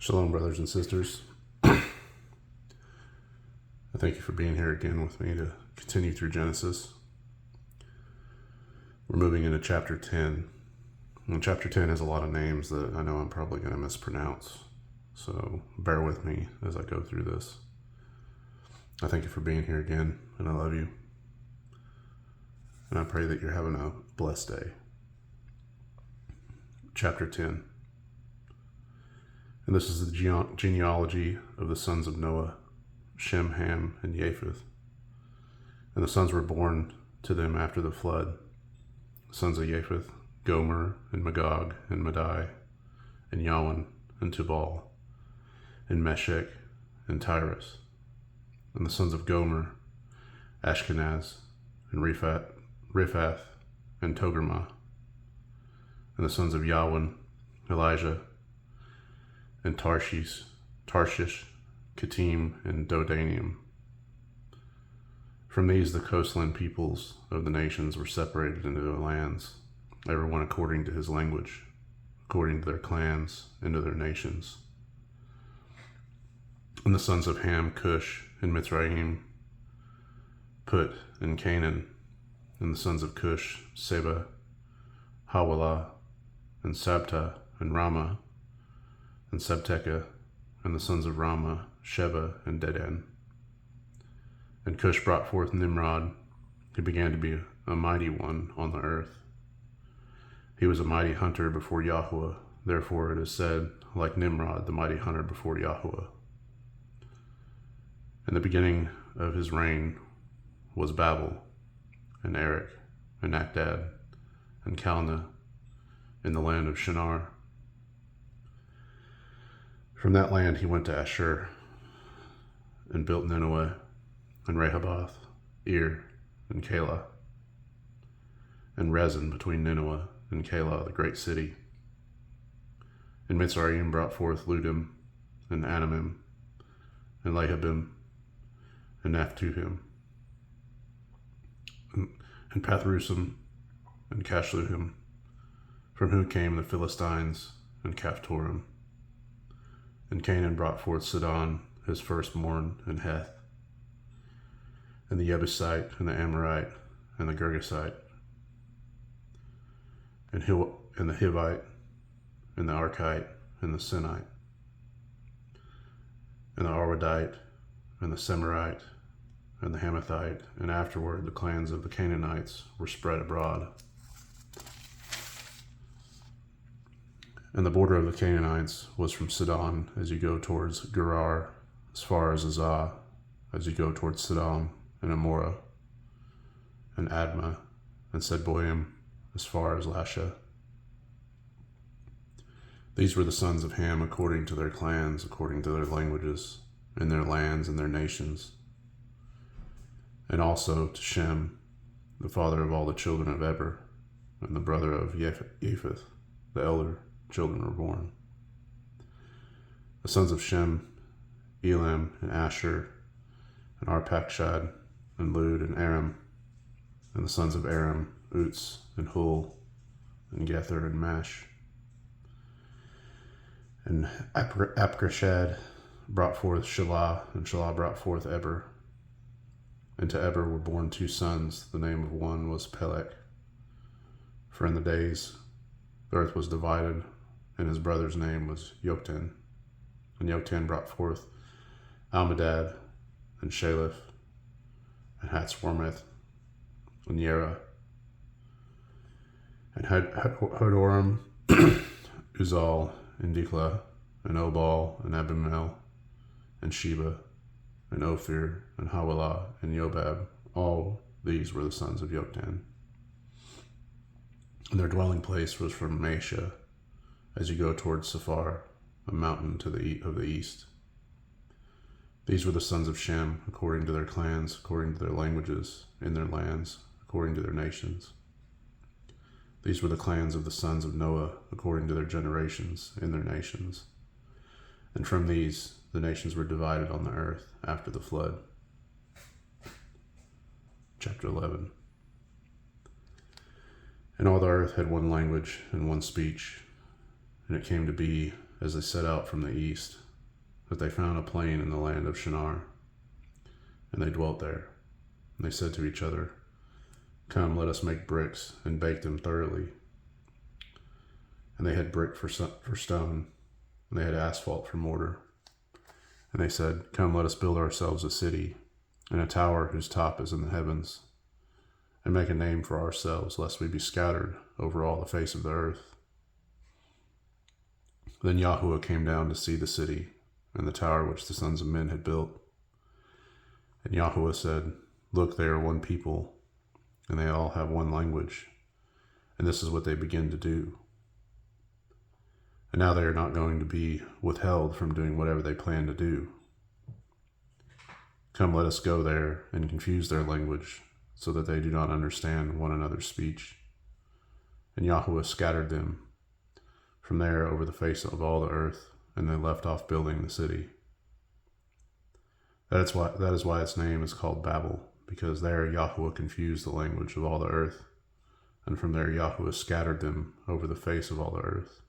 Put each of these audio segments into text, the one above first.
Shalom, brothers and sisters. I thank you for being here again with me to continue through Genesis. We're moving into chapter 10. And chapter 10 has a lot of names that I know I'm probably going to mispronounce, so bear with me as I go through this. I thank you for being here again, and I love you. And I pray that you're having a blessed day. Chapter 10. And this is the genealogy of the sons of Noah, Shem, Ham, and Japheth. And the sons were born to them after the flood. The sons of Japheth, Gomer, and Magog, and Madai, and Yawan, and Tubal, and Meshech, and Tyrus. And the sons of Gomer, Ashkenaz, and Riphath, and Togarmah. And the sons of Yawan, Elijah, and Tarshish, Kittim, and Dodanium. From these the coastland peoples of the nations were separated into their lands, every one according to his language, according to their clans, into their nations. And the sons of Ham, Cush, and Mitzrayim, Put, and Canaan. And the sons of Cush, Seba, Hawilah, and Sabta, and Ramah, and Sabteca. And the sons of Ramah, Sheba, and Dedan. And Cush brought forth Nimrod, who began to be a mighty one on the earth. He was a mighty hunter before Yahuwah, therefore it is said, like Nimrod, the mighty hunter before Yahuwah. And the beginning of his reign was Babel, and Erech, and Akdad, and Calneh, in the land of Shinar. From that land he went to Ashur, and built Nineveh, and Rehoboth, Ir, and Calah, and Rezin between Nineveh and Calah, the great city. And Mitzrayim brought forth Ludim, and Anamim, and Lehabim, and Naphtuhim, and Pathrusim, and Cashluhim, from whom came the Philistines, and Caphtorim. And Canaan brought forth Sidon, his firstborn, and Heth, and the Jebusite, and the Amorite, and the Girgasite, and the Hivite, and the Archite, and the Sinite, and the Arwadite, and the Semirite, and the Hamathite, and afterward the clans of the Canaanites were spread abroad. And the border of the Canaanites was from Sidon as you go towards Gerar, as far as Azah, as you go towards Sidon, and Amorah, and Admah, and Sedboim, as far as Lasha. These were the sons of Ham according to their clans, according to their languages, in their lands and their nations. And also to Shem, the father of all the children of Eber, and the brother of Japheth, the elder children were born. The sons of Shem, Elam, and Asher, and Arpachshad, and Lud, and Aram. And the sons of Aram, Uts, and Hul, and Gether, and Mash. And Apkrashad brought forth Shelah, and Shelah brought forth Eber. And to Eber were born two sons. The name of one was Peleg. For in the days the earth was divided, and his brother's name was Yoktan. And Yoktan brought forth Almadad, and Shalef, and Hatzormeth, and Yera, and Hadoram, Uzal, and Diklah, and Obal, and Abimel, and Sheba, and Ophir, and Hawilah, and Yobab. All these were the sons of Yoktan. And their dwelling place was from Mesha, as you go towards Sephar, a mountain of the east. These were the sons of Shem, according to their clans, according to their languages, in their lands, according to their nations. These were the clans of the sons of Noah, according to their generations, in their nations. And from these the nations were divided on the earth after the flood. Chapter 11. And all the earth had one language and one speech. And it came to be as they set out from the east, that they found a plain in the land of Shinar, and they dwelt there. And they said to each other, "Come, let us make bricks and bake them thoroughly." And they had brick for stone, and they had asphalt for mortar. And they said, "Come, let us build ourselves a city, and a tower whose top is in the heavens, and make a name for ourselves, lest we be scattered over all the face of the earth." Then Yahuwah came down to see the city and the tower which the sons of men had built. And Yahuwah said, "Look, they are one people, and they all have one language, and this is what they begin to do. And now they are not going to be withheld from doing whatever they plan to do. Come, let us go there and confuse their language, so that they do not understand one another's speech." And Yahuwah scattered them from there over the face of all the earth, and they left off building the city. That is why its name is called Babel, because there Yahuwah confused the language of all the earth, and from there Yahuwah scattered them over the face of all the earth.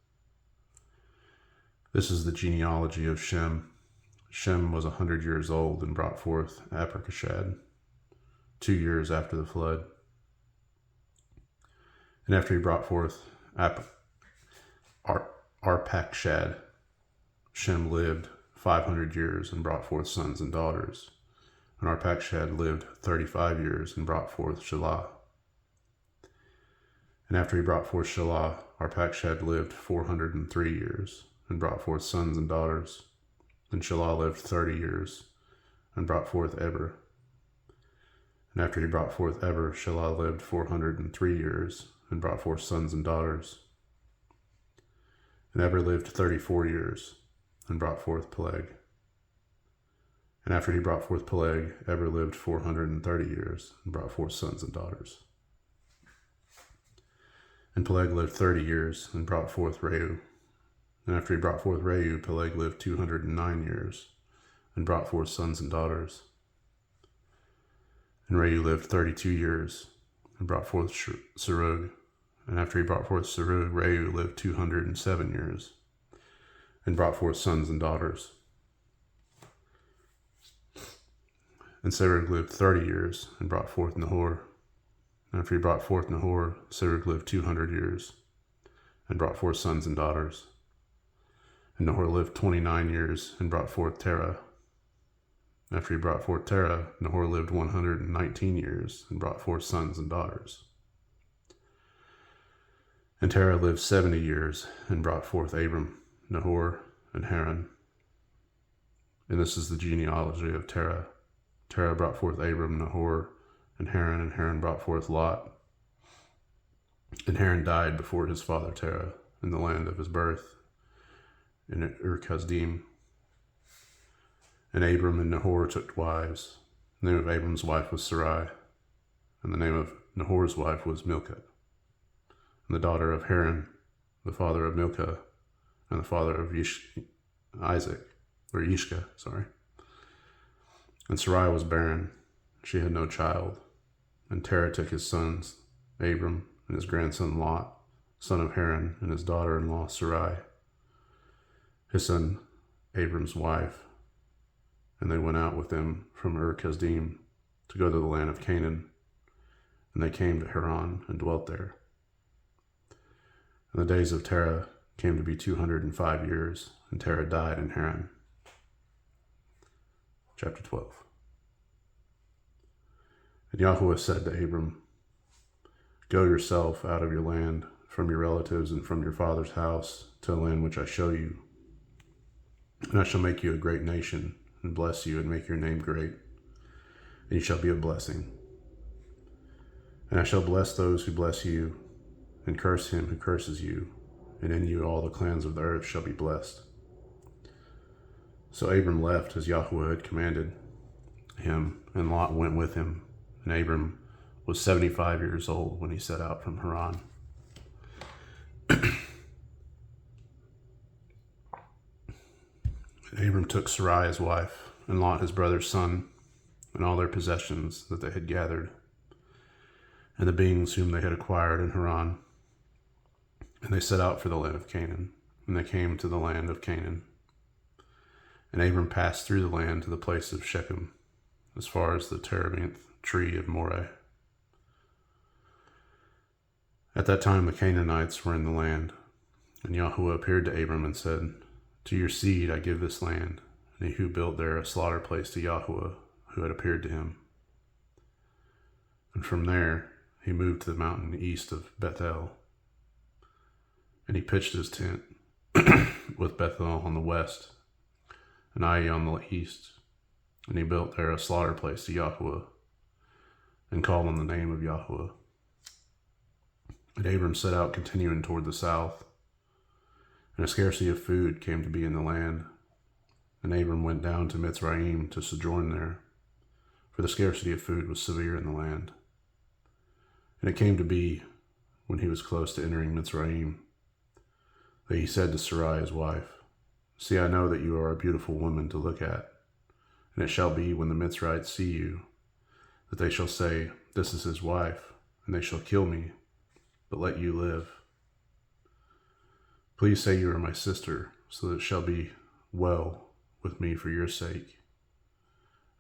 This is the genealogy of Shem. Shem was 100 years old and brought forth Arpachshad 2 years after the flood. And after he brought forth Arpachshad, Shem lived 500 years and brought forth sons and daughters. And Arpachshad lived 35 years and brought forth Shelah. And after he brought forth Shelah, Arpachshad lived 403 years and brought forth sons and daughters. And Shelah lived 30 years and brought forth Eber. And after he brought forth Eber, Shelah lived 403 years and brought forth sons and daughters. And Eber lived 34 years and brought forth Peleg. And after he brought forth Peleg, Eber lived 430 years and brought forth sons and daughters. And Peleg lived 30 years and brought forth Reu. And after he brought forth Reu, Peleg lived 209 years and brought forth sons and daughters. And Reu lived 32 years and brought forth Serug. And after he brought forth Serug, Reu lived 207 years and brought forth sons and daughters. And Serug lived 30 years and brought forth Nahor. And after he brought forth Nahor, Serug lived 200 years and brought forth sons and daughters. And Nahor lived 29 years and brought forth Terah. After he brought forth Terah, Nahor lived 119 years and brought forth sons and daughters. And Terah lived 70 years and brought forth Abram, Nahor, and Haran. And this is the genealogy of Terah. Terah brought forth Abram, Nahor, and Haran brought forth Lot. And Haran died before his father Terah in the land of his birth, in Ur-Kasdim. And Abram and Nahor took wives. The name of Abram's wife was Sarai, and the name of Nahor's wife was Milcah. And the daughter of Haran, the father of Milcah, and the father of Yishka. And Sarai was barren, she had no child. And Terah took his sons, Abram and his grandson Lot, son of Haran, and his daughter-in-law Sarai, his son Abram's wife, and they went out with them from Ur-Kasdim to go to the land of Canaan. And they came to Haran and dwelt there. And the days of Terah came to be 205 years, and Terah died in Haran. Chapter 12. And Yahuwah said to Abram, "Go yourself out of your land, from your relatives and from your father's house, to a land which I show you. And I shall make you a great nation, and bless you, and make your name great, and you shall be a blessing. And I shall bless those who bless you, and curse him who curses you, and in you all the clans of the earth shall be blessed." So Abram left as Yahuwah had commanded him, and Lot went with him. And Abram was 75 years old when he set out from Haran. And Abram took Sarai his wife, and Lot his brother's son, and all their possessions that they had gathered, and the beings whom they had acquired in Haran. And they set out for the land of Canaan, and they came to the land of Canaan. And Abram passed through the land to the place of Shechem, as far as the terebinth tree of Moreh. At that time the Canaanites were in the land, and Yahweh appeared to Abram and said, "To your seed I give this land," and he who built there a slaughter place to Yahweh, who had appeared to him. And from there he moved to the mountain east of Bethel, and he pitched his tent with Bethel on the west, and Ai on the east, and he built there a slaughter place to Yahweh, and called on the name of Yahweh. And Abram set out continuing toward the south, and a scarcity of food came to be in the land, and Abram went down to Mitzrayim to sojourn there, for the scarcity of food was severe in the land. And it came to be, when he was close to entering Mitzrayim, that he said to Sarai his wife, "See, I know that you are a beautiful woman to look at, and it shall be when the Mitzrites see you, that they shall say, 'This is his wife,' and they shall kill me, but let you live. Please say you are my sister, so that it shall be well with me for your sake,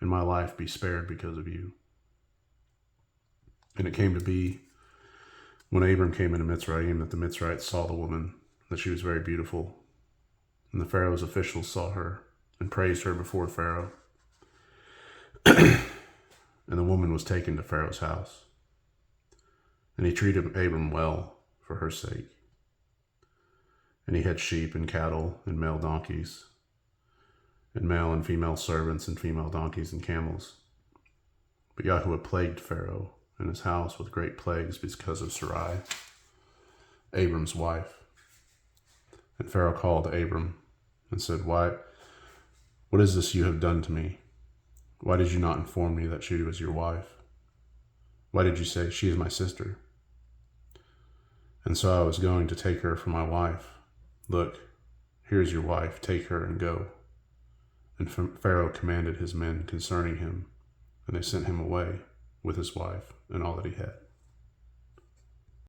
and my life be spared because of you." And it came to be, when Abram came into Mitzrayim, that the Mitzrites saw the woman, that she was very beautiful. And the Pharaoh's officials saw her, and praised her before Pharaoh. And the woman was taken to Pharaoh's house. And he treated Abram well for her sake. And he had sheep and cattle and male donkeys, and male and female servants and female donkeys and camels. But Yahweh plagued Pharaoh and his house with great plagues because of Sarai, Abram's wife. And Pharaoh called Abram and said, "What is this you have done to me? Why did you not inform me that she was your wife? Why did you say, 'She is my sister'? And so I was going to take her for my wife. Look, here is your wife, take her and go." And Pharaoh commanded his men concerning him, and they sent him away with his wife and all that he had.